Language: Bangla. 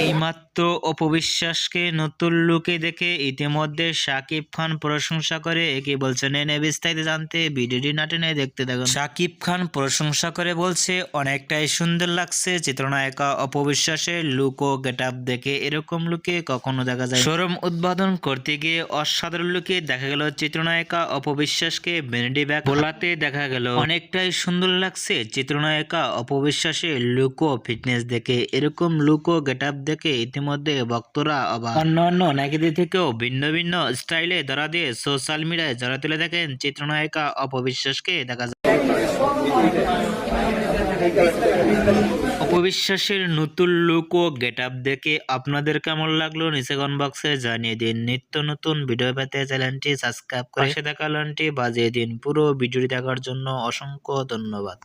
এইমাত্র অপবিশ্বাসকে নতুন লুকে দেখে ইতিমধ্যে শাকিব খান প্রশংসা করে একে বলছেন। এনে বিস্তারিত জানতে ভিডিওটি না টেনে দেখতে থাকুন। শাকিব খান প্রশংসা করে বলছে, অনেকটাই সুন্দর লাগছে চিত্রনায়িকা অপবিশ্বাসের লুক ও গেট আপ দেখে, এরকম লুকে কখনো দেখা যায়। শোরুম উদ্বোধন করতে গিয়ে অসাধারণ লুকে দেখা গেল চিত্রনায়িকা অপবিশ্বাসকে ভ্যানিটি ব্যাগ বোলাতে দেখা গেল। অনেকটাই সুন্দর লাগছে চিত্রনায়িকা অপবিশ্বাসের লুক ও ফিটনেস দেখে, এরকম লুক ও গেট আপ দেখে ইতিমধ্যে ভক্তরা অবাক। অন্য নায়িকাদের থেকেও ভিন্ন ভিন্ন স্টাইলে ধরা দিয়ে সোশ্যাল মিডিয়ায় জড়া তুলে দেখেন চিত্রনায়িকা অপবিশ্বাসকে দেখা যায়। অপবিশ্বাসের নতুন লুক ও গেট আপ দেখে আপনাদের কেমন লাগলো নিচে কমেন্ট বক্সে জানিয়ে দিন। নিত্য নতুন ভিডিও পেতে চ্যানেলটি সাবস্ক্রাইব করে পাশে থাকা ঘন্টি বাজিয়ে দিন। পুরো ভিডিওটি দেখার জন্য অসংখ্য ধন্যবাদ।